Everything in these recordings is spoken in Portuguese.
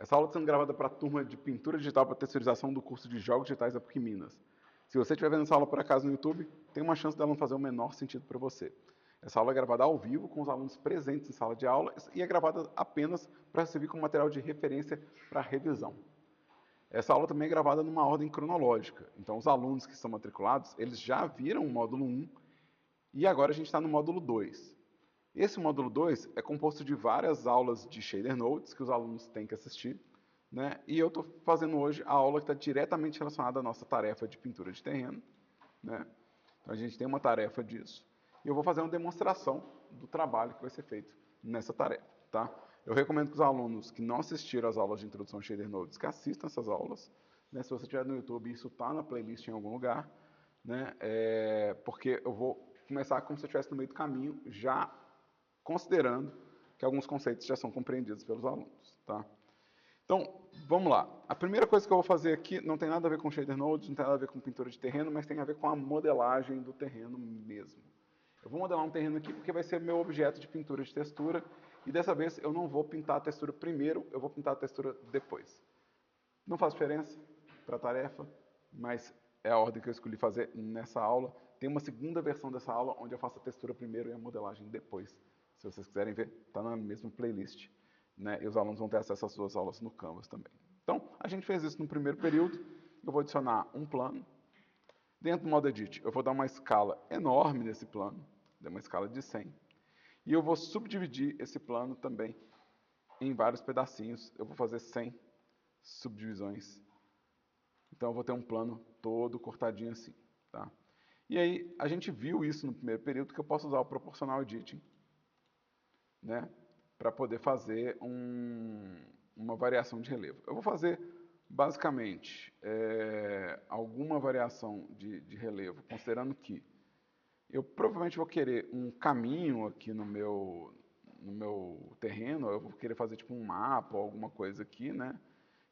Essa aula está sendo gravada para a turma de pintura digital para texturização do curso de Jogos Digitais da PUC Minas. Se você estiver vendo essa aula por acaso no YouTube, tem uma chance dela não fazer o menor sentido para você. Essa aula é gravada ao vivo, com os alunos presentes em sala de aula, e é gravada apenas para servir como material de referência para revisão. Essa aula também é gravada numa ordem cronológica. Então, os alunos que estão matriculados, eles já viram o módulo 1 e agora a gente está no módulo 2. Esse módulo 2 é composto de várias aulas de Shader Notes que os alunos têm que assistir, né? E eu estou fazendo hoje a aula que está diretamente relacionada à nossa tarefa de pintura de terreno, né? Então a gente tem uma tarefa disso. E eu vou fazer uma demonstração do trabalho que vai ser feito nessa tarefa, tá? Eu recomendo que os alunos que não assistiram às aulas de introdução a Shader Notes que assistam essas aulas, né? Se você estiver no YouTube, isso está na playlist em algum lugar, né? Porque eu vou começar como se eu estivesse no meio do caminho, já considerando que alguns conceitos já são compreendidos pelos alunos, tá? Então, vamos lá. A primeira coisa que eu vou fazer aqui não tem nada a ver com shader nodes, não tem nada a ver com pintura de terreno, mas tem a ver com a modelagem do terreno mesmo. Eu vou modelar um terreno aqui porque vai ser meu objeto de pintura de textura, e dessa vez eu não vou pintar a textura primeiro, eu vou pintar a textura depois. Não faz diferença para a tarefa, mas é a ordem que eu escolhi fazer nessa aula. Tem uma segunda versão dessa aula onde eu faço a textura primeiro e a modelagem depois. Se vocês quiserem ver, está na mesma playlist. Né? E os alunos vão ter acesso às duas aulas no Canvas também. Então, a gente fez isso no primeiro período. Eu vou adicionar um plano. Dentro do modo Edit, eu vou dar uma escala enorme nesse plano, uma escala de 100. E eu vou subdividir esse plano também em vários pedacinhos. Eu vou fazer 100 subdivisões. Então eu vou ter um plano todo cortadinho assim, tá? E aí a gente viu isso no primeiro período que eu posso usar o Proportional Editing, né, para poder fazer uma variação de relevo. Eu vou fazer basicamente alguma variação de relevo, considerando que eu provavelmente vou querer um caminho aqui no meu terreno, eu vou querer fazer tipo um mapa ou alguma coisa aqui, né?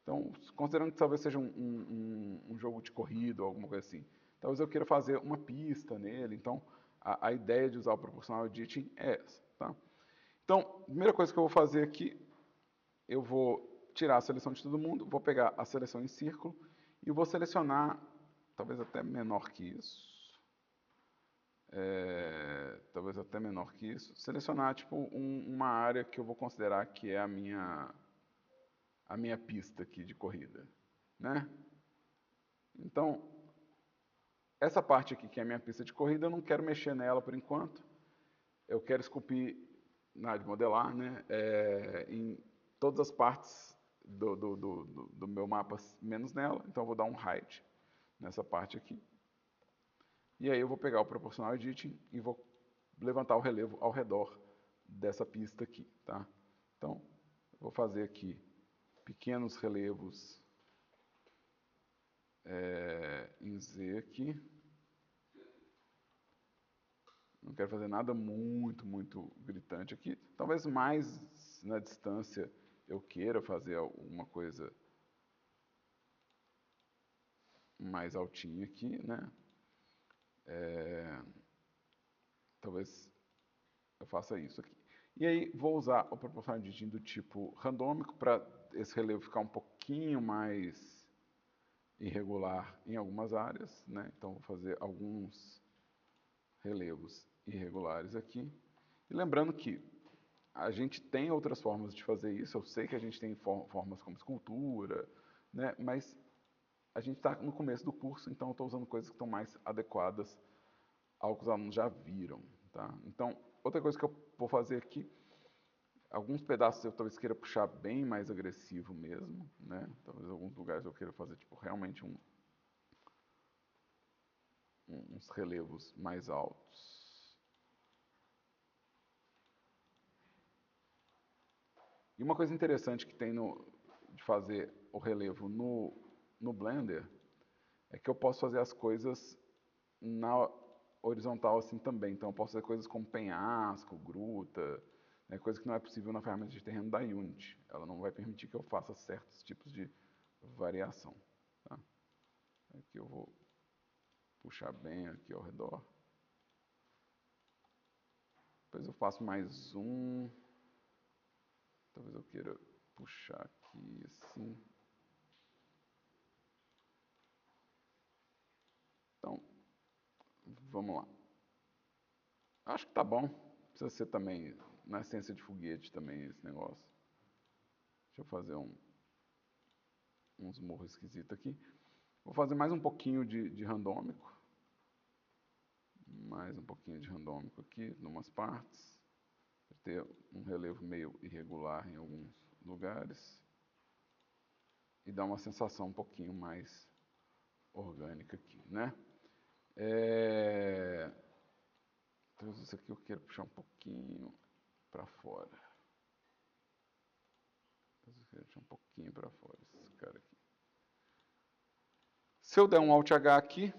Então, considerando que talvez seja um jogo de corrida ou alguma coisa assim, talvez eu queira fazer uma pista nele. Então, a ideia de usar o Proportional Editing é essa, tá? Então, a primeira coisa que eu vou fazer aqui, eu vou tirar a seleção de todo mundo, vou pegar a seleção em círculo e vou selecionar, talvez até menor que isso, talvez até menor que isso, selecionar tipo uma área que eu vou considerar que é a minha pista aqui de corrida, né? Então, essa parte aqui que é a minha pista de corrida, eu não quero mexer nela por enquanto. Eu quero esculpir na área de modelar, né, em todas as partes do meu mapa, menos nela. Então eu vou dar um hide nessa parte aqui. E aí eu vou pegar o Proportional Editing e vou levantar o relevo ao redor dessa pista aqui, tá? Então, eu vou fazer aqui pequenos relevos em Z aqui. Não quero fazer nada muito gritante aqui. Talvez mais na distância eu queira fazer alguma coisa mais altinha aqui, né? Talvez eu faça isso aqui. E aí vou usar o Proportional Editing do tipo randômico para esse relevo ficar um pouquinho mais irregular em algumas áreas, né? Então vou fazer alguns relevos irregulares aqui. E lembrando que a gente tem outras formas de fazer isso. Eu sei que a gente tem formas como escultura, né? Mas a gente está no começo do curso, então eu estou usando coisas que estão mais adequadas ao que os alunos já viram, tá? Então, outra coisa que eu vou fazer aqui, alguns pedaços eu talvez queira puxar bem mais agressivo mesmo, né? Talvez alguns lugares eu queira fazer tipo realmente uns relevos mais altos. E uma coisa interessante que tem de fazer o relevo no Blender é que eu posso fazer as coisas na horizontal assim também. Então eu posso fazer coisas como penhasco, gruta, né, coisa que não é possível na ferramenta de terreno da Unity. Ela não vai permitir que eu faça certos tipos de variação. Tá? Aqui eu vou puxar bem aqui ao redor. Depois eu faço mais um. Talvez eu queira puxar aqui vamos lá. Acho que tá bom. Precisa ser também, na essência de foguete também, esse negócio. Deixa eu fazer uns morros esquisitos aqui. Vou fazer mais um pouquinho de randômico. Mais um pouquinho de randômico aqui, em umas partes. Para ter um relevo meio irregular em alguns lugares. E dar uma sensação um pouquinho mais orgânica aqui, né? Então, isso aqui eu quero puxar um pouquinho para fora. Eu quero puxar um pouquinho para fora, esse cara aqui. Se eu der um Alt H aqui,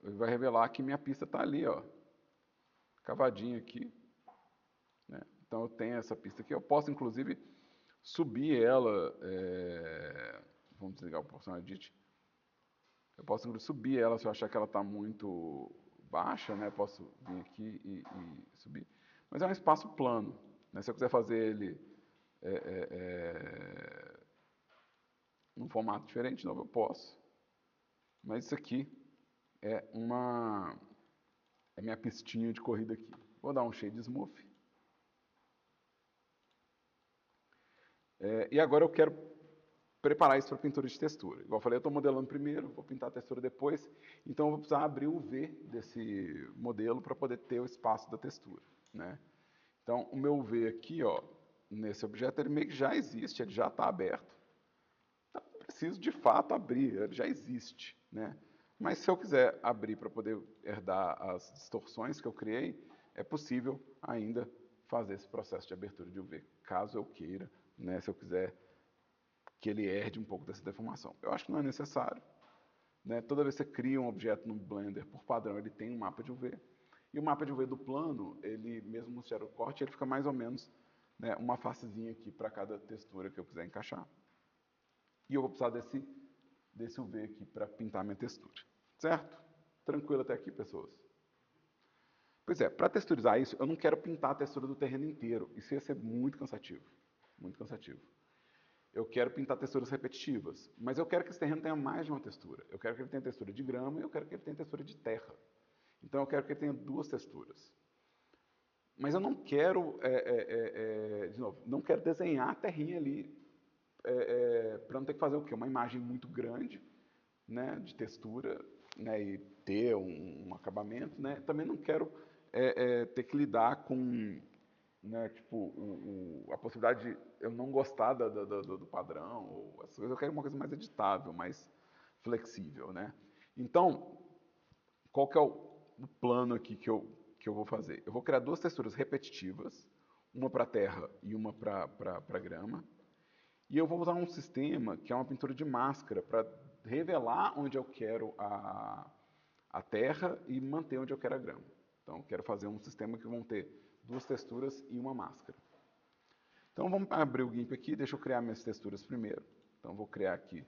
vai revelar que minha pista está ali, ó, cavadinha aqui, né? Então eu tenho essa pista aqui. Eu posso, inclusive, subir ela. Vamos desligar o Proportional Edit. Eu posso, inclusive, subir ela se eu achar que ela está muito baixa, né? Posso vir aqui e subir. Mas é um espaço plano, né? Se eu quiser fazer ele num formato diferente, não, eu posso. Mas isso aqui é minha pistinha de corrida aqui. Vou dar um Shade Smooth. E agora eu quero preparar isso para pintura de textura. Igual eu falei, eu estou modelando primeiro, vou pintar a textura depois, então eu vou precisar abrir o V desse modelo para poder ter o espaço da textura, né? Então, o meu V aqui, ó, nesse objeto, ele meio que já existe, ele já está aberto. Então, não preciso, de fato, abrir, ele já existe, né? Mas se eu quiser abrir para poder herdar as distorções que eu criei, é possível ainda fazer esse processo de abertura de UV, caso eu queira, né? Se eu quiser que ele herde um pouco dessa deformação. Eu acho que não é necessário, né? Toda vez que você cria um objeto no Blender, por padrão, ele tem um mapa de UV. E o mapa de UV do plano, ele mesmo no Shadow Corte, ele fica mais ou menos, né, uma facezinha aqui para cada textura que eu quiser encaixar. E eu vou precisar desse UV aqui para pintar minha textura. Certo? Tranquilo até aqui, pessoas? Pois é, para texturizar isso, eu não quero pintar a textura do terreno inteiro. Isso ia ser muito cansativo. Muito cansativo. Eu quero pintar texturas repetitivas, mas eu quero que esse terreno tenha mais de uma textura. Eu quero que ele tenha textura de grama e eu quero que ele tenha textura de terra. Então eu quero que ele tenha duas texturas. Mas eu não quero, de novo, não quero desenhar a terrinha ali para não ter que fazer o quê? Uma imagem muito grande, né, de textura, né, e ter um acabamento, né? Também não quero ter que lidar com, né, tipo, a possibilidade de eu não gostar do padrão, ou essas coisas. Eu quero uma coisa mais editável, mais flexível, né? Então, qual que é o plano aqui que eu vou fazer? Eu vou criar duas texturas repetitivas, uma para terra e uma para grama, e eu vou usar um sistema que é uma pintura de máscara para revelar onde eu quero a terra e manter onde eu quero a grama. Então, eu quero fazer um sistema que vão ter duas texturas e uma máscara. Então, vamos abrir o GIMP aqui, deixa eu criar minhas texturas primeiro. Então, vou criar aqui.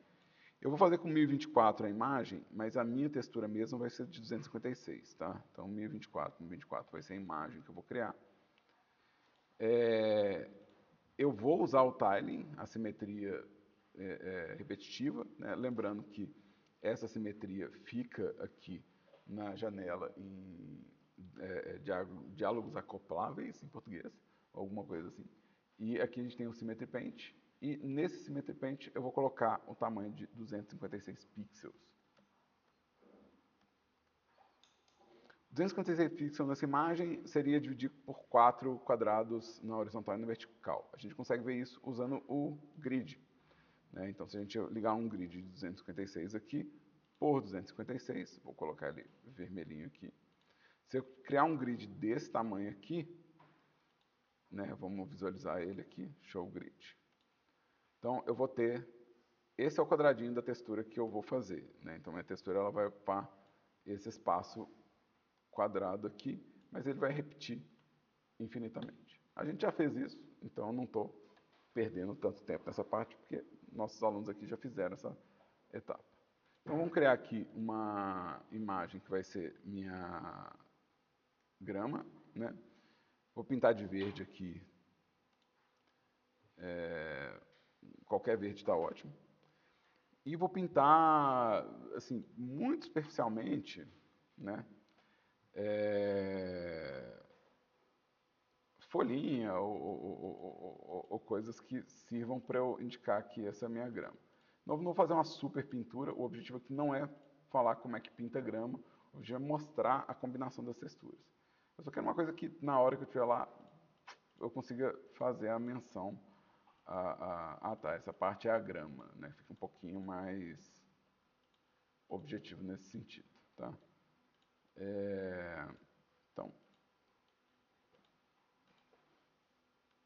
Eu vou fazer com 1024 a imagem, mas a minha textura mesmo vai ser de 256, tá? Então, 1024 vai ser a imagem que eu vou criar. Eu vou usar o tiling, a simetria repetitiva, né? Lembrando que essa simetria fica aqui na janela em diálogos acopláveis, em português, alguma coisa assim. E aqui a gente tem o Symmetry Paint, e nesse Symmetry Paint eu vou colocar o tamanho de 256 pixels. 256 pixels nessa imagem seria dividir por 4 quadrados na horizontal e na vertical. A gente consegue ver isso usando o grid, né? Então, se a gente ligar um grid de 256 aqui, por 256, vou colocar ele vermelhinho aqui. Se eu criar um grid desse tamanho aqui, né, vamos visualizar ele aqui, show grid. Então, eu vou ter, esse é o quadradinho da textura que eu vou fazer, né? Então, minha textura ela vai ocupar esse espaço quadrado aqui, mas ele vai repetir infinitamente. A gente já fez isso, então eu não estou perdendo tanto tempo nessa parte, porque nossos alunos aqui já fizeram essa etapa. Então vamos criar aqui uma imagem que vai ser minha grama, né? Vou pintar de verde aqui, qualquer verde está ótimo. E vou pintar, assim, muito superficialmente, né? Folhinha ou coisas que sirvam para eu indicar que essa é a minha grama. Não vou fazer uma super pintura, o objetivo aqui não é falar como é que pinta grama, o objetivo é mostrar a combinação das texturas. Eu só quero uma coisa que na hora que eu estiver lá, eu consiga fazer a menção. Tá, essa parte é a grama, né? Fica um pouquinho mais objetivo nesse sentido, tá? Então,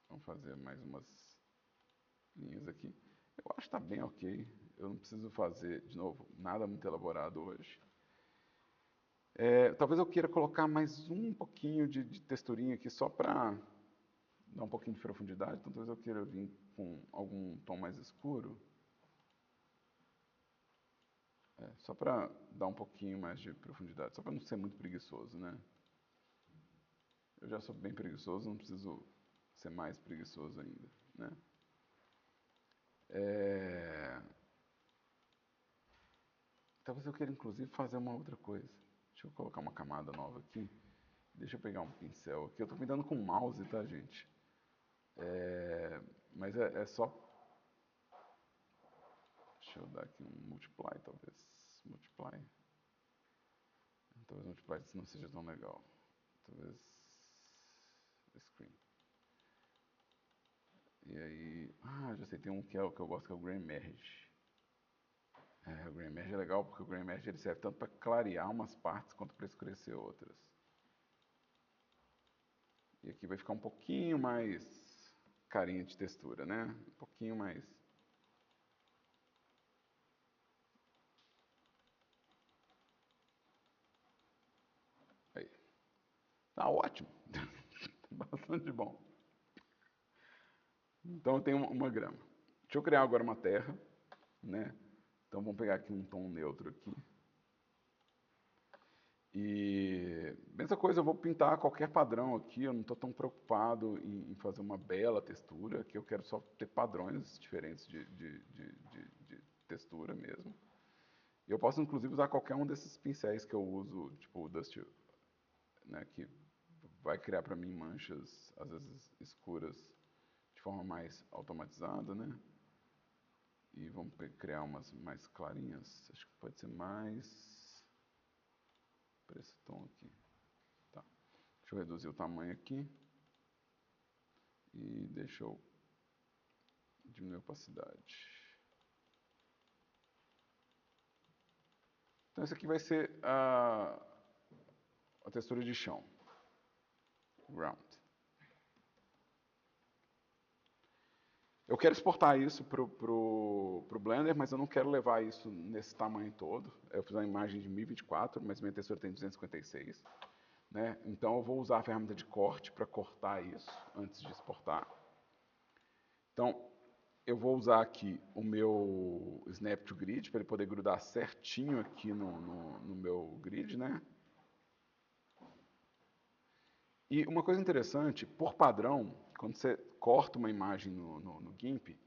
vamos fazer mais umas linhas aqui. Eu acho que está bem ok. Eu não preciso fazer, de novo, nada muito elaborado hoje. Talvez eu queira colocar mais um pouquinho de texturinha aqui só para dar um pouquinho de profundidade. Então talvez eu queira vir com algum tom mais escuro. Só para dar um pouquinho mais de profundidade. Só para não ser muito preguiçoso, né? Eu já sou bem preguiçoso, não preciso ser mais preguiçoso ainda, né? Talvez eu queira inclusive fazer uma outra coisa. Deixa eu colocar uma camada nova aqui. Deixa eu pegar um pincel aqui. Eu estou cuidando com o mouse, tá, gente? Mas é só... Deixa eu dar aqui um multiply, talvez. Multiply. Talvez multiply não seja tão legal. Talvez... Screen. E aí... já sei, tem um que eu gosto, que é o Grain Merge. O Grain Merge é legal, porque o Grain Merge ele serve tanto para clarear umas partes, quanto para escurecer outras. E aqui vai ficar um pouquinho mais carinha de textura, né? Um pouquinho mais. Aí. Tá ótimo. Bastante bom. Então eu tenho uma grama. Deixa eu criar agora uma terra, né? Então vamos pegar aqui um tom neutro aqui. E mesma coisa, eu vou pintar qualquer padrão aqui, eu não estou tão preocupado em fazer uma bela textura, que eu quero só ter padrões diferentes de textura mesmo. E eu posso inclusive usar qualquer um desses pincéis que eu uso, tipo o Dust, né, que vai criar para mim manchas, às vezes escuras, de forma mais automatizada, né? E vamos criar umas mais clarinhas, acho que pode ser mais para esse tom aqui. Tá. Deixa eu reduzir o tamanho aqui. E deixa eu diminuir a opacidade. Então essa aqui vai ser a textura de chão. Ground. Eu quero exportar isso pro Blender, mas eu não quero levar isso nesse tamanho todo. Eu fiz uma imagem de 1024, mas minha textura tem 256. Né? Então eu vou usar a ferramenta de corte para cortar isso antes de exportar. Então eu vou usar aqui o meu Snap to Grid para ele poder grudar certinho aqui no meu grid, né? E uma coisa interessante, por padrão, quando você corta uma imagem no GIMP,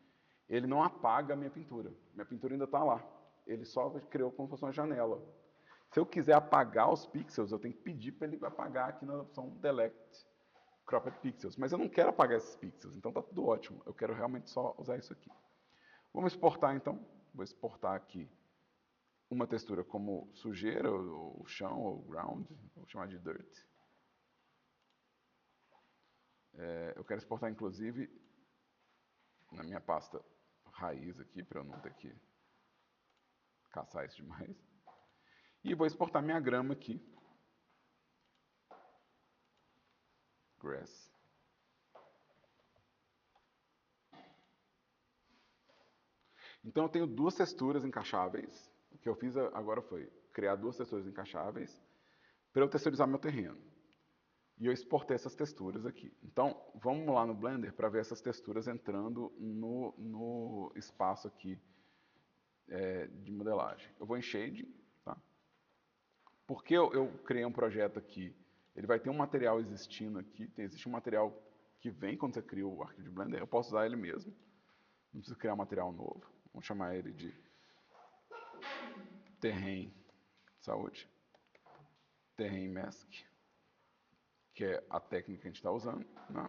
ele não apaga a minha pintura. Minha pintura ainda está lá. Ele só criou como se fosse uma janela. Se eu quiser apagar os pixels, eu tenho que pedir para ele apagar aqui na opção Delete Cropped Pixels. Mas eu não quero apagar esses pixels, então está tudo ótimo. Eu quero realmente só usar isso aqui. Vamos exportar então. Vou exportar aqui uma textura como sujeira, ou chão, ou ground. Vou chamar de dirt. Eu quero exportar inclusive na minha pasta raiz aqui, para eu não ter que caçar isso demais. E vou exportar minha grama aqui. Grass. Então eu tenho duas texturas encaixáveis. O que eu fiz agora foi criar duas texturas encaixáveis para eu texturizar meu terreno. E eu exportei essas texturas aqui. Então vamos lá no Blender para ver essas texturas entrando no espaço aqui de modelagem. Eu vou em Shading. Tá? Porque eu criei um projeto aqui, ele vai ter um material existindo aqui. Existe um material que vem quando você cria o arquivo de Blender. Eu posso usar ele mesmo. Não preciso criar um material novo. Vamos chamar ele de Terrain Saúde. terrain mask, que é a técnica que a gente está usando, né?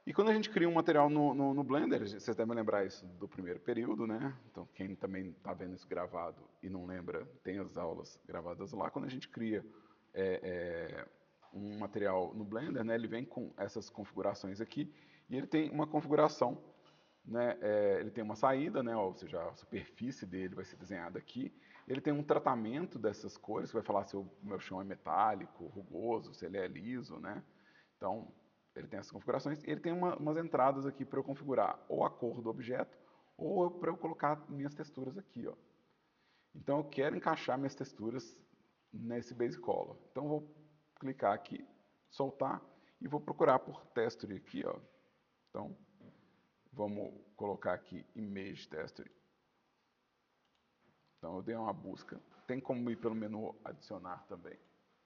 E quando a gente cria um material no Blender, vocês devem lembrar isso do primeiro período, né? Então, quem também está vendo isso gravado e não lembra, tem as aulas gravadas lá. Quando a gente cria um material no Blender, né, ele vem com essas configurações aqui, e ele tem uma configuração, né, ele tem uma saída, né, ou seja, a superfície dele vai ser desenhada aqui. Ele tem um tratamento dessas cores, que vai falar se o meu chão é metálico, rugoso, se ele é liso, né? Então, ele tem essas configurações, e ele tem umas entradas aqui para eu configurar ou a cor do objeto, ou para eu colocar minhas texturas aqui, ó. Então, eu quero encaixar minhas texturas nesse Base Color. Então, eu vou clicar aqui, soltar, e vou procurar por Texture aqui, ó. Então, vamos colocar aqui Image Texture. Então, eu dei uma busca. Tem como ir pelo menu adicionar também,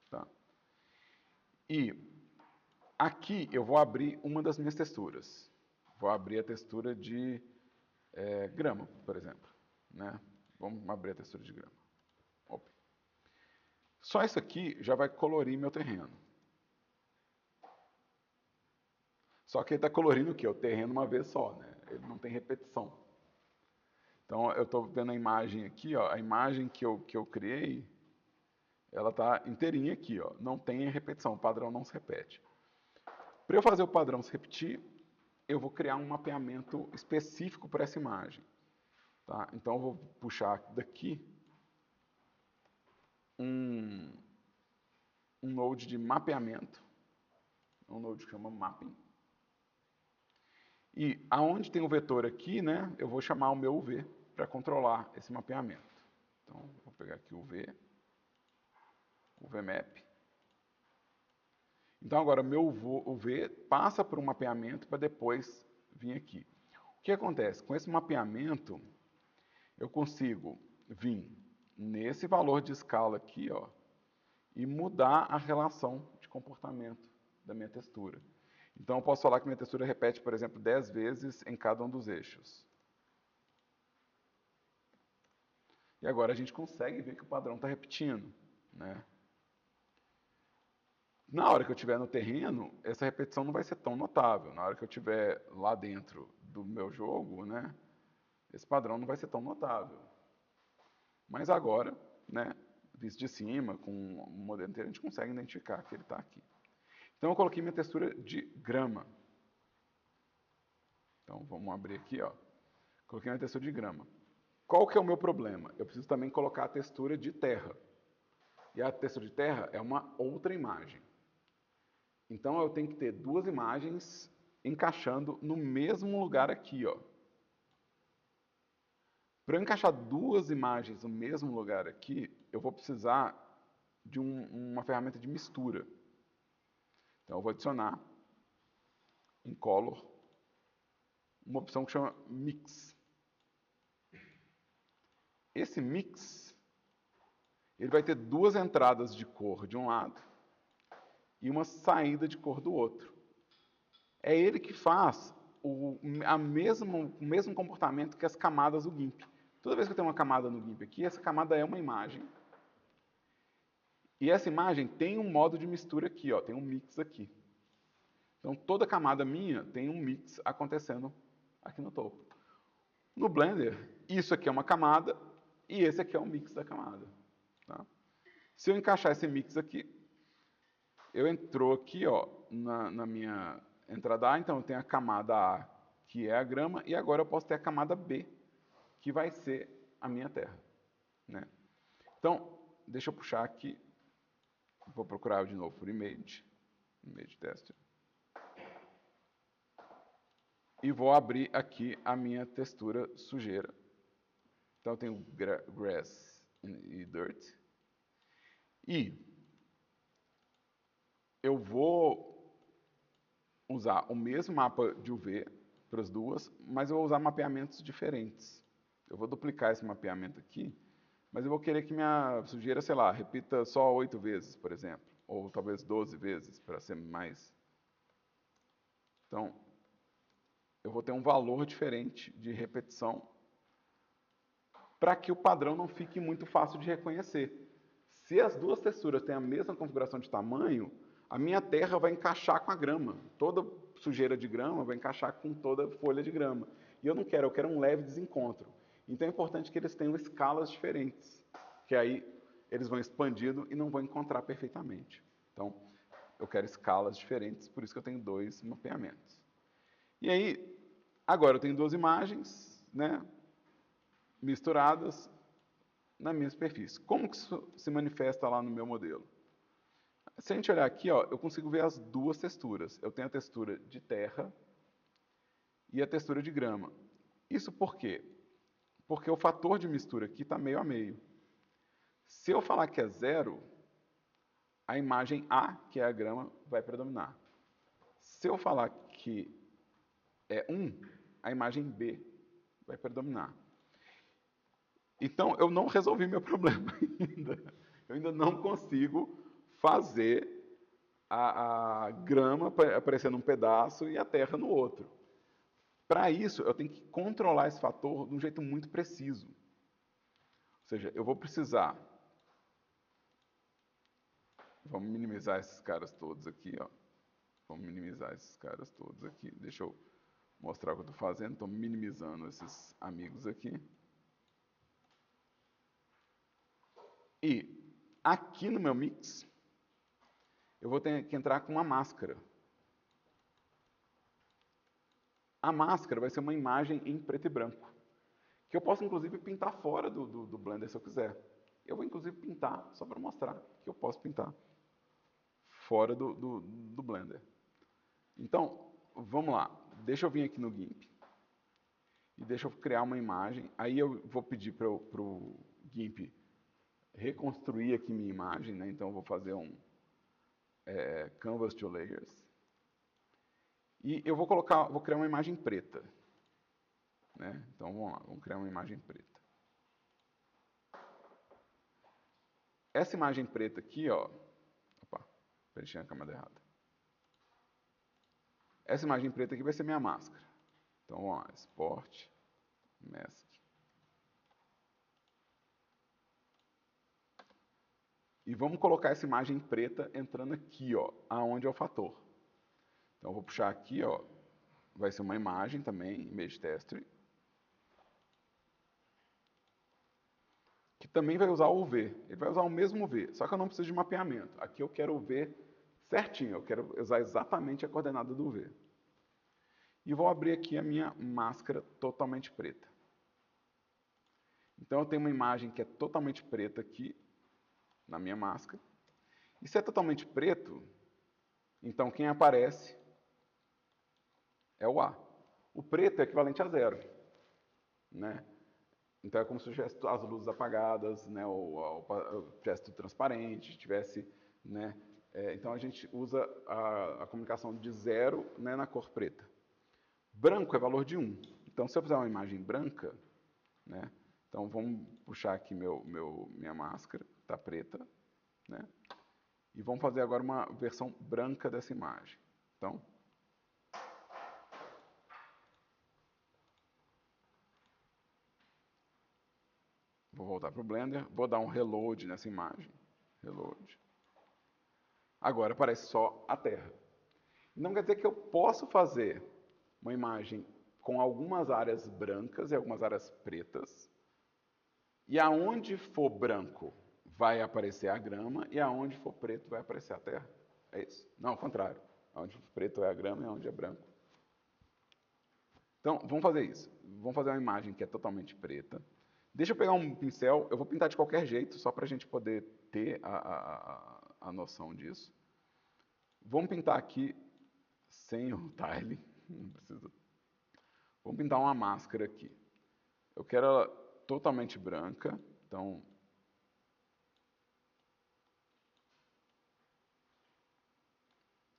tá? E aqui eu vou abrir uma das minhas texturas. Vou abrir a textura de grama, por exemplo, né? Vamos abrir a textura de grama. Opa. Só isso aqui já vai colorir meu terreno. Só que ele está colorindo o quê? O terreno uma vez só, né? Ele não tem repetição. Então, eu estou vendo a imagem aqui, ó, a imagem que eu criei, ela está inteirinha aqui, ó, não tem repetição, o padrão não se repete. Para eu fazer o padrão se repetir, eu vou criar um mapeamento específico para essa imagem. Tá? Então, eu vou puxar daqui um node de mapeamento, um node que chama mapping. E aonde tem o vetor aqui, né, eu vou chamar o meu UV para controlar esse mapeamento. Então, vou pegar aqui o UVMap. Então, agora, meu UV passa por um mapeamento para depois vir aqui. O que acontece? Com esse mapeamento, eu consigo vir nesse valor de escala aqui, ó, e mudar a relação de comportamento da minha textura. Então, eu posso falar que minha textura repete, por exemplo, 10 vezes em cada um dos eixos. E agora a gente consegue ver que o padrão está repetindo, né? Na hora que eu estiver no terreno, essa repetição não vai ser tão notável. Na hora que eu estiver lá dentro do meu jogo, né, esse padrão não vai ser tão notável. Mas agora, né, visto de cima, com o modelo inteiro, a gente consegue identificar que ele está aqui. Então, eu coloquei minha textura de grama. Então, vamos abrir aqui, ó. Coloquei minha textura de grama. Qual que é o meu problema? Eu preciso também colocar a textura de terra. E a textura de terra é uma outra imagem. Então, eu tenho que ter duas imagens encaixando no mesmo lugar aqui, ó. Para eu encaixar duas imagens no mesmo lugar aqui, eu vou precisar de uma ferramenta de mistura. Então, eu vou adicionar em Color uma opção que chama Mix. Esse Mix, ele vai ter duas entradas de cor de um lado e uma saída de cor do outro. É ele que faz o mesmo comportamento que as camadas do GIMP. Toda vez que eu tenho uma camada no GIMP aqui, essa camada é uma imagem. E essa imagem tem um modo de mistura aqui, ó, tem um mix aqui. Então, toda camada minha tem um mix acontecendo aqui no topo. No Blender, isso aqui é uma camada e esse aqui é um mix da camada. Tá? Se eu encaixar esse mix aqui, eu entrou aqui, ó, na minha entrada A, então eu tenho a camada A, que é a grama, e agora eu posso ter a camada B, que vai ser a minha terra. Né? Então, deixa eu puxar aqui, vou procurar de novo por Image Tester. E vou abrir aqui a minha textura sujeira. Então, eu tenho Grass e Dirt. E eu vou usar o mesmo mapa de UV para as duas, mas eu vou usar mapeamentos diferentes. Eu vou duplicar esse mapeamento aqui, mas eu vou querer que minha sujeira, sei lá, repita só 8 vezes, por exemplo. Ou talvez 12 vezes, para ser mais. Então, eu vou ter um valor diferente de repetição para que o padrão não fique muito fácil de reconhecer. Se as duas texturas têm a mesma configuração de tamanho, a minha terra vai encaixar com a grama. Toda sujeira de grama vai encaixar com toda folha de grama. E eu não quero, eu quero um leve desencontro. Então é importante que eles tenham escalas diferentes, que aí eles vão expandindo e não vão encontrar perfeitamente. Então, eu quero escalas diferentes, por isso que eu tenho 2 mapeamentos. E aí, agora eu tenho 2 imagens, né, misturadas na minha superfície. Como que isso se manifesta lá no meu modelo? Se a gente olhar aqui, ó, eu consigo ver as duas texturas. Eu tenho a textura de terra e a textura de grama. Isso por quê? Porque o fator de mistura aqui está meio a meio. Se eu falar que é 0, a imagem A, que é a grama, vai predominar. Se eu falar que é 1, a imagem B vai predominar. Então, eu não resolvi meu problema ainda. Eu ainda não consigo fazer a grama aparecer num pedaço e a terra no outro. Para isso, eu tenho que controlar esse fator de um jeito muito preciso. Ou seja, eu vou precisar... Vamos minimizar esses caras todos aqui, ó. Vamos minimizar esses caras todos aqui. Deixa eu mostrar o que eu estou fazendo. Estou minimizando esses amigos aqui. E aqui no meu mix, eu vou ter que entrar com uma máscara. A máscara vai ser uma imagem em preto e branco, que eu posso, inclusive, pintar fora do Blender se eu quiser. Eu vou, inclusive, pintar, só para mostrar que eu posso pintar fora do Blender. Então, vamos lá. Deixa eu vir aqui no GIMP. E deixa eu criar uma imagem. Aí eu vou pedir para o GIMP reconstruir aqui minha imagem, né? Então eu vou fazer um Canvas to Layers. E eu vou criar uma imagem preta. Né? Então vamos lá, vamos criar uma imagem preta. Essa imagem preta aqui, ó. Opa, preenchi a camada errada. Essa imagem preta aqui vai ser minha máscara. Então vamos lá, Export, Mask. E vamos colocar essa imagem preta entrando aqui, ó, aonde é o fator. Então eu vou puxar aqui, ó, vai ser uma imagem também, Image Tester, que também vai usar o V. Ele vai usar o mesmo V, só que eu não preciso de mapeamento. Aqui eu quero o V certinho, eu quero usar exatamente a coordenada do V. E vou abrir aqui a minha máscara totalmente preta. Então eu tenho uma imagem que é totalmente preta aqui, na minha máscara. E se é totalmente preto, então quem aparece é o A. O preto é equivalente a 0. Né? Então é como se tivesse as luzes apagadas, né? ou tivesse tudo transparente, tivesse... Né? Então a gente usa a comunicação de 0, né, na cor preta. Branco é valor de 1. Então se eu fizer uma imagem branca, né? Então vamos puxar aqui minha máscara, está preta, né? E vamos fazer agora uma versão branca dessa imagem. Então, vou voltar para o Blender, vou dar um reload nessa imagem. Reload. Agora aparece só a terra. Não quer dizer que eu posso fazer uma imagem com algumas áreas brancas e algumas áreas pretas. E aonde for branco vai aparecer a grama e aonde for preto vai aparecer a terra. É isso? Não, ao contrário. Onde preto é a grama e onde é branco. Então, vamos fazer isso. Vamos fazer uma imagem que é totalmente preta. Deixa eu pegar um pincel, eu vou pintar de qualquer jeito, só para a gente poder ter a noção disso. Vamos pintar aqui sem o tile, não precisa. Vamos pintar uma máscara aqui. Eu quero ela totalmente branca, então...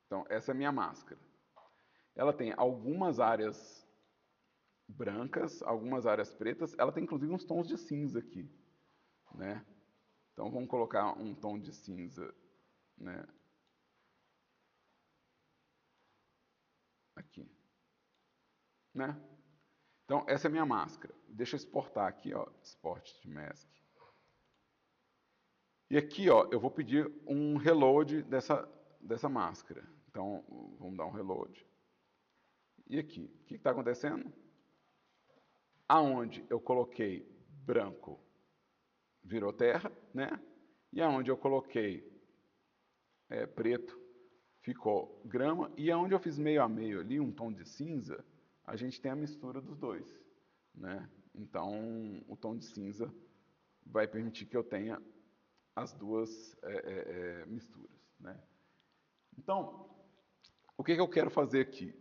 Então, essa é a minha máscara. Ela tem algumas áreas brancas, algumas áreas pretas, ela tem inclusive uns tons de cinza aqui, né? Então vamos colocar um tom de cinza, né? Aqui, né? Então essa é a minha máscara. Deixa eu exportar aqui, ó, Export to Mask. E aqui, ó, eu vou pedir um reload dessa máscara. Então, vamos dar um reload. E aqui, o que está acontecendo? Aonde eu coloquei branco virou terra, né? E aonde eu coloquei preto ficou grama. E aonde eu fiz meio a meio ali, um tom de cinza, a gente tem a mistura dos dois, né? Então, o tom de cinza vai permitir que eu tenha as duas misturas, né? Então, o que eu quero fazer aqui?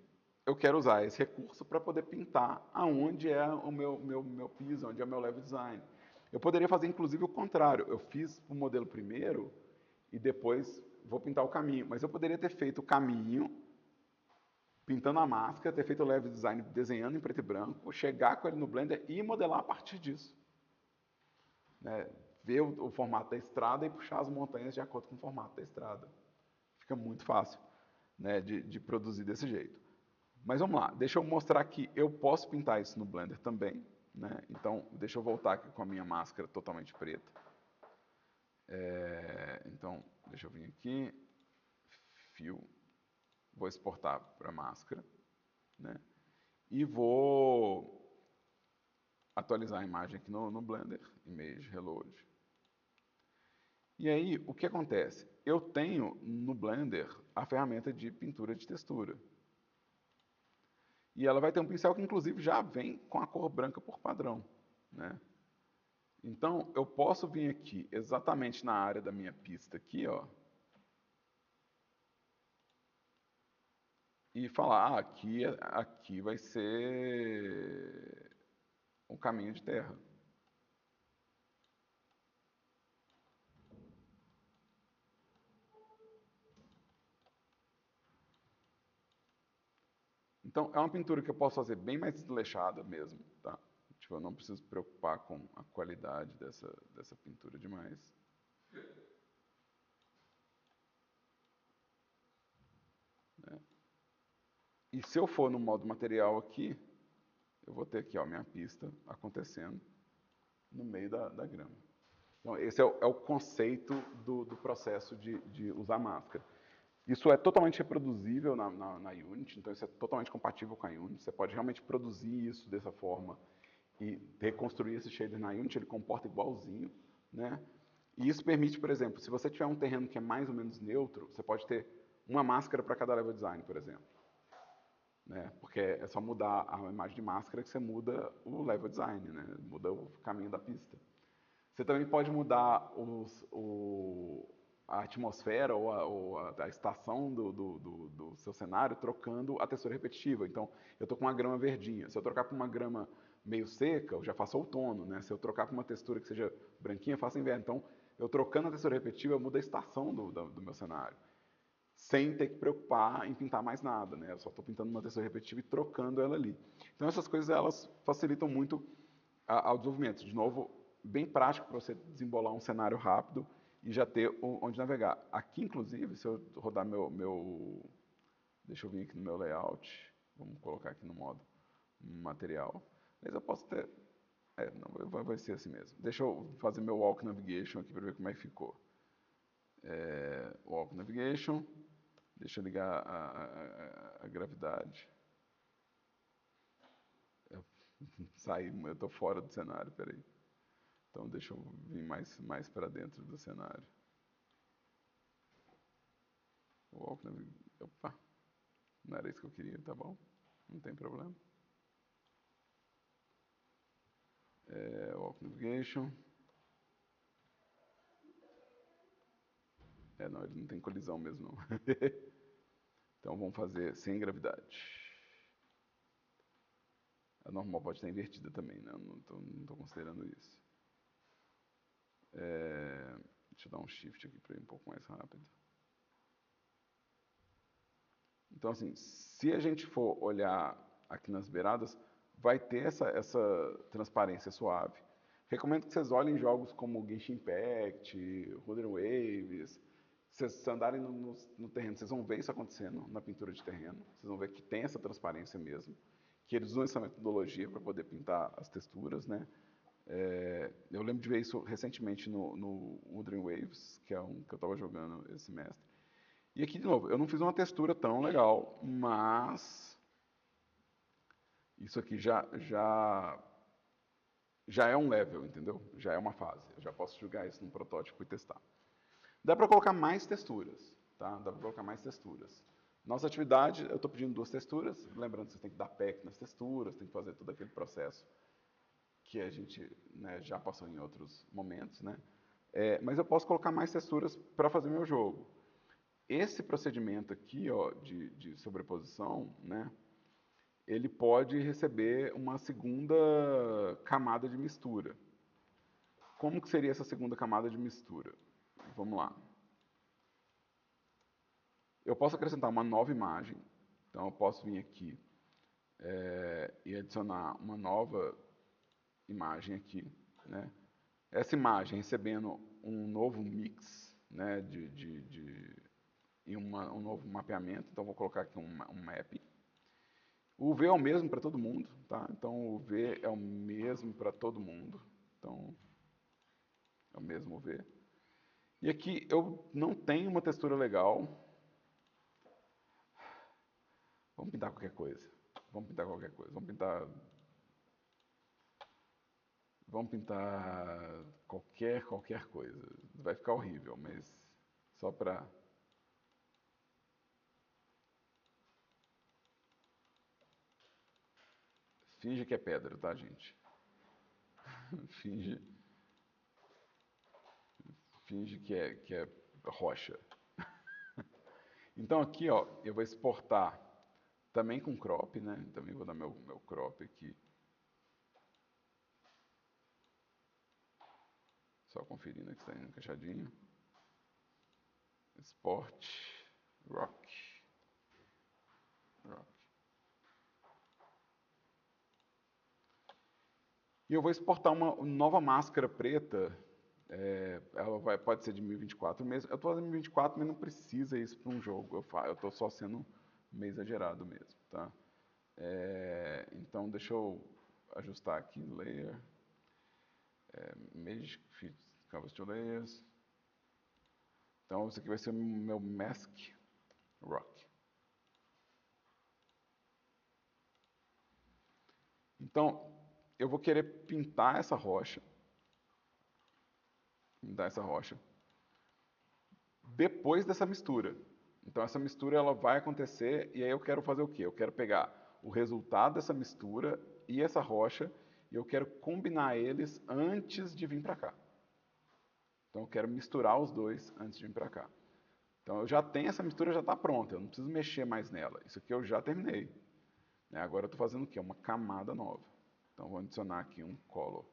Eu quero usar esse recurso para poder pintar aonde é o meu piso, onde é o meu level design. Eu poderia fazer inclusive o contrário. Eu fiz o modelo primeiro e depois vou pintar o caminho. Mas eu poderia ter feito o caminho, pintando a máscara, ter feito o level design desenhando em preto e branco, chegar com ele no Blender e modelar a partir disso, né? Ver o formato da estrada e puxar as montanhas de acordo com o formato da estrada. Fica muito fácil, né, de produzir desse jeito. Mas vamos lá, deixa eu mostrar que eu posso pintar isso no Blender também, né? Então, deixa eu voltar aqui com a minha máscara totalmente preta. Então, deixa eu vir aqui, fio, vou exportar para a máscara, né? E vou atualizar a imagem aqui no Blender, Image Reload. E aí, o que acontece? Eu tenho no Blender a ferramenta de pintura de textura. E ela vai ter um pincel que, inclusive, já vem com a cor branca por padrão, né? Então, eu posso vir aqui exatamente na área da minha pista aqui, ó, e falar, aqui vai ser um caminho de terra. Então, é uma pintura que eu posso fazer bem mais desleixada mesmo, tá? Tipo, eu não preciso me preocupar com a qualidade dessa pintura demais. Né? E se eu for no modo material aqui, eu vou ter aqui, ó, minha pista acontecendo no meio da grama. Então, esse é o conceito do processo de usar máscara. Isso é totalmente reproduzível na Unity, então isso é totalmente compatível com a Unity. Você pode realmente produzir isso dessa forma e reconstruir esse shader na Unity, ele comporta igualzinho, né? E isso permite, por exemplo, se você tiver um terreno que é mais ou menos neutro, você pode ter uma máscara para cada level design, por exemplo. Né? Porque é só mudar a imagem de máscara que você muda o level design, né? Muda o caminho da pista. Você também pode mudar a atmosfera ou a estação do seu cenário trocando a textura repetitiva. Então, eu estou com uma grama verdinha. Se eu trocar para uma grama meio seca, eu já faço outono. Né? Se eu trocar para uma textura que seja branquinha, eu faço inverno. Então, eu trocando a textura repetitiva, eu mudo a estação do meu cenário. Sem ter que preocupar em pintar mais nada. Né? Eu só estou pintando uma textura repetitiva e trocando ela ali. Então, essas coisas elas facilitam muito ao desenvolvimento. De novo, bem prático para você desembolar um cenário rápido e já ter onde navegar. Aqui, inclusive, se eu rodar deixa eu vir aqui no meu layout, vamos colocar aqui no modo material, mas eu posso ter, não, vai ser assim mesmo. Deixa eu fazer meu Walk Navigation aqui para ver como é que ficou. Walk Navigation, deixa eu ligar a gravidade. Eu estou fora do cenário, peraí. Então deixa eu vir mais para dentro do cenário. Opa, não era isso que eu queria, tá bom? Não tem problema. Walk Navigation. Não, ele não tem colisão mesmo não. Então vamos fazer sem gravidade. A normal pode estar invertida também, né? Eu não estou considerando isso. Deixa eu dar um shift aqui para ir um pouco mais rápido. Então, assim, se a gente for olhar aqui nas beiradas, vai ter essa transparência suave. Recomendo que vocês olhem jogos como Genshin Impact, Runner Waves. Se vocês andarem no terreno, vocês vão ver isso acontecendo na pintura de terreno. Vocês vão ver que tem essa transparência mesmo. Que eles usam essa metodologia para poder pintar as texturas, né? Eu lembro de ver isso recentemente no Wuthering Waves, que é um que eu estava jogando esse semestre. E aqui, de novo, eu não fiz uma textura tão legal, mas isso aqui já é um level, entendeu? Já é uma fase. Eu já posso jogar isso num protótipo e testar. Dá para colocar mais texturas, tá? Dá para colocar mais texturas. Nossa atividade, eu estou pedindo 2 texturas. Lembrando que você tem que dar pack nas texturas, tem que fazer todo aquele processo que a gente, né, já passou em outros momentos, né? Mas eu posso colocar mais texturas para fazer meu jogo. Esse procedimento aqui, ó, de sobreposição, né, ele pode receber uma segunda camada de mistura. Como que seria essa segunda camada de mistura? Vamos lá. Eu posso acrescentar uma nova imagem. Então eu posso vir aqui e adicionar uma nova imagem aqui, né? Essa imagem recebendo um novo mix, né, e um novo mapeamento. Então vou colocar aqui um map. O UV é o mesmo para todo mundo, tá? Então o UV é o mesmo para todo mundo. Então é o mesmo UV. E aqui eu não tenho uma textura legal. Vamos pintar qualquer coisa. Vamos pintar qualquer coisa. Vamos pintar qualquer coisa. Vai ficar horrível, mas só para... Finge que é pedra, tá, gente? Finge, finge que é rocha. Então aqui, ó, eu vou exportar também com crop, né? Também vou dar meu crop aqui. Só conferindo que está indo encaixadinho. Export, rock. E eu vou exportar uma nova máscara preta. Pode ser de 1024 mesmo. Eu estou fazendo 1024, mas não precisa isso para um jogo. Eu estou só sendo meio exagerado mesmo, tá? Então deixa eu ajustar aqui layer, Magic Fit Canvas to Layers. Então isso aqui vai ser o meu Mask Rock. Então eu vou querer pintar essa rocha. Depois dessa mistura. Então essa mistura ela vai acontecer e aí eu quero fazer o quê? Eu quero pegar o resultado dessa mistura e essa rocha e eu quero combinar eles antes de vir para cá. Então eu quero misturar os dois antes de vir para cá. Então eu já tenho essa mistura, já está pronta, eu não preciso mexer mais nela. Isso aqui eu já terminei. Agora eu estou fazendo o quê? Uma camada nova. Então vou adicionar aqui um color,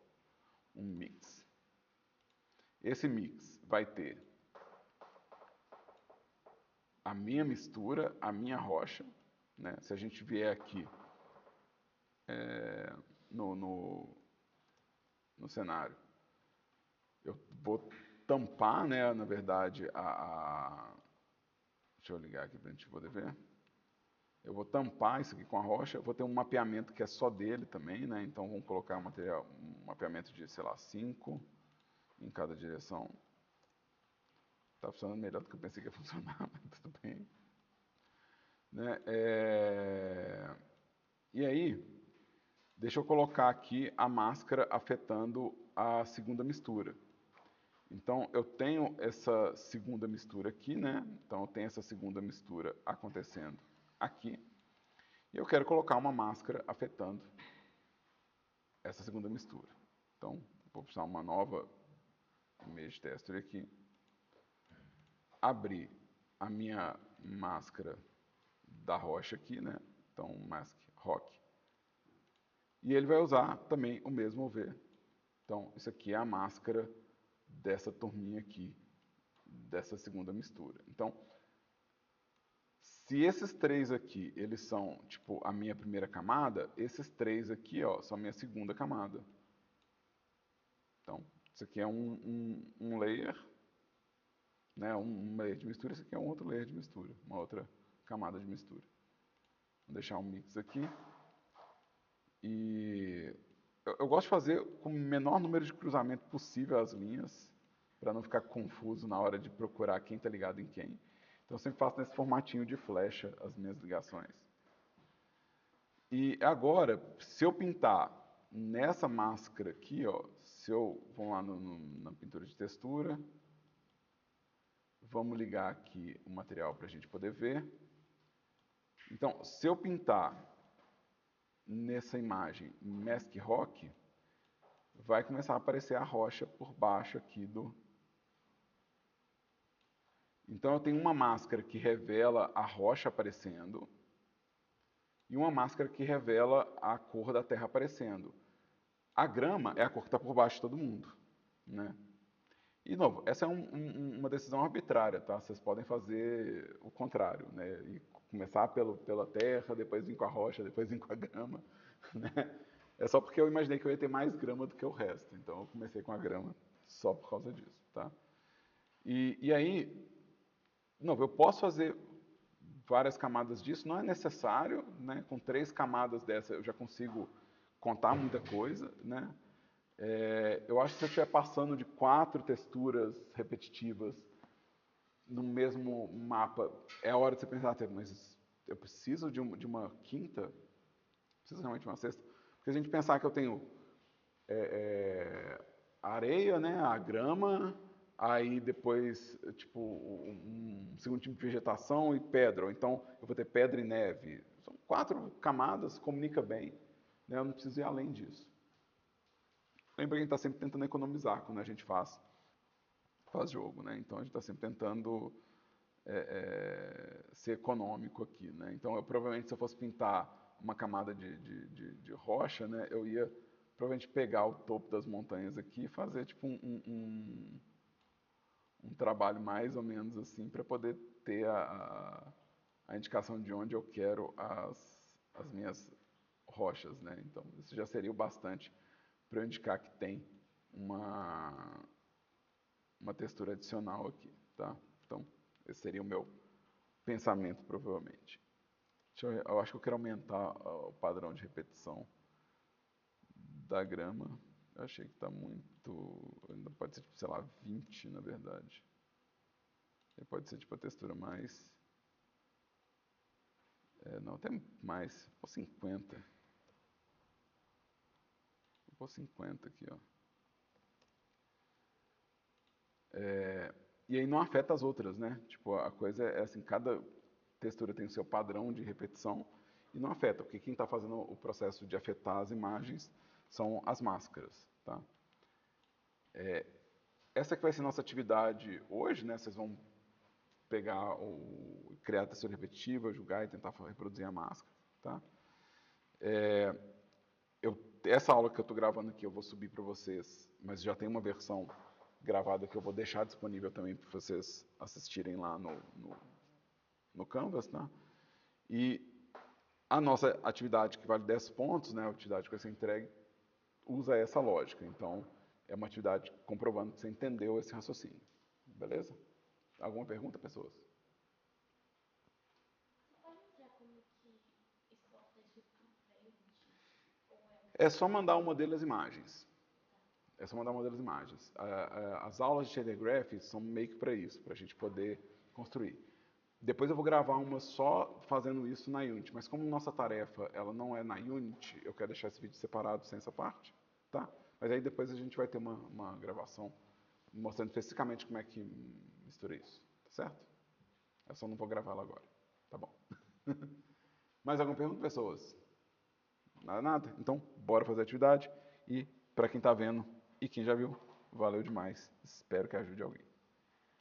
um mix. Esse mix vai ter a minha mistura, a minha rocha, né? Se a gente vier aqui no cenário, eu vou tampar, né, na verdade, deixa eu ligar aqui para a gente poder ver. Eu vou tampar isso aqui com a rocha, eu vou ter um mapeamento que é só dele também, né? Então vamos colocar um mapeamento de, sei lá, 5 em cada direção. Está funcionando melhor do que eu pensei que ia funcionar, mas tudo bem. Né? E aí, deixa eu colocar aqui a máscara afetando a segunda mistura. Então, eu tenho essa segunda mistura aqui, né? Então, eu tenho essa segunda mistura acontecendo aqui. E eu quero colocar uma máscara afetando essa segunda mistura. Então, vou precisar uma nova image tester aqui. Abrir a minha máscara da rocha aqui, né? Então, mask rock. E ele vai usar também o mesmo UV. Então, isso aqui é a máscara dessa turminha aqui, dessa segunda mistura. Então, se esses 3 aqui, eles são, tipo, a minha primeira camada, esses 3 aqui, ó, são a minha segunda camada. Então, isso aqui é um layer, né, um layer de mistura, isso aqui é um outro layer de mistura, uma outra camada de mistura. Vou deixar um mix aqui. E Eu gosto de fazer com o menor número de cruzamento possível as linhas, para não ficar confuso na hora de procurar quem está ligado em quem. Então eu sempre faço nesse formatinho de flecha as minhas ligações. E agora, se eu pintar nessa máscara aqui, ó, se eu vamos lá na pintura de textura, vamos ligar aqui o material para a gente poder ver. Então, se eu pintar nessa imagem Mask Rock, vai começar a aparecer a rocha por baixo aqui do... Então eu tenho uma máscara que revela a rocha aparecendo e uma máscara que revela a cor da terra aparecendo. A grama é a cor que está por baixo de todo mundo, né? E, de novo, essa é uma decisão arbitrária, tá? Vocês podem fazer o contrário, né? E começar pela terra, depois vir com a rocha, depois vir com a grama, né? É só porque eu imaginei que eu ia ter mais grama do que o resto, então eu comecei com a grama só por causa disso, tá? E aí, de novo, eu posso fazer várias camadas disso, não é necessário, né? Com 3 camadas dessa eu já consigo contar muita coisa, né? Eu acho que se eu estiver passando de 4 texturas repetitivas no mesmo mapa, é a hora de você pensar, mas eu preciso de uma quinta? Preciso realmente de uma sexta? Porque a gente pensar que eu tenho a areia, né, a grama, aí depois, tipo, um segundo tipo de vegetação e pedra. Ou então eu vou ter pedra e neve. São 4 camadas, comunica bem. Né? Eu não preciso ir além disso. Lembra que a gente está sempre tentando economizar quando a gente faz jogo, né? Então a gente está sempre tentando ser econômico aqui, né? Então eu provavelmente se eu fosse pintar uma camada de rocha, né, eu ia provavelmente pegar o topo das montanhas aqui e fazer tipo um trabalho mais ou menos assim para poder ter a indicação de onde eu quero as minhas rochas, né? Então isso já seria o bastante para eu indicar que tem uma textura adicional aqui, tá? Então, esse seria o meu pensamento, provavelmente. Eu acho que eu quero aumentar o padrão de repetição da grama. Eu achei que está muito... Ainda pode ser, tipo, sei lá, 20, na verdade. E pode ser, tipo, a textura mais... não, até mais. Vou 50. Vou 50 aqui, ó. E aí não afeta as outras, né? Tipo, a coisa é assim, cada textura tem o seu padrão de repetição e não afeta, porque quem está fazendo o processo de afetar as imagens são as máscaras, tá? Essa que vai ser nossa atividade hoje, né? Vocês vão pegar criar a textura repetitiva, julgar e tentar reproduzir a máscara, tá? Essa aula que eu estou gravando aqui eu vou subir para vocês, mas já tem uma versão gravada que eu vou deixar disponível também para vocês assistirem lá no Canvas, tá? E a nossa atividade que vale 10 pontos, né, a atividade que vai ser entregue, usa essa lógica. Então, é uma atividade comprovando que você entendeu esse raciocínio. Beleza? Alguma pergunta, pessoas? É só mandar um modelo das imagens. É só mandar um modelo das imagens. As aulas de shader graph são meio que para isso, para a gente poder construir. Depois eu vou gravar uma só fazendo isso na Unity, mas como nossa tarefa ela não é na Unity, eu quero deixar esse vídeo separado sem essa parte, tá? Mas aí depois a gente vai ter uma gravação mostrando especificamente como é que mistura isso, tá certo? Eu só não vou gravar ela agora, tá bom? Mais alguma pergunta, pessoas? Nada, nada? Então, bora fazer a atividade e para quem está vendo e quem já viu, valeu demais. Espero que ajude alguém.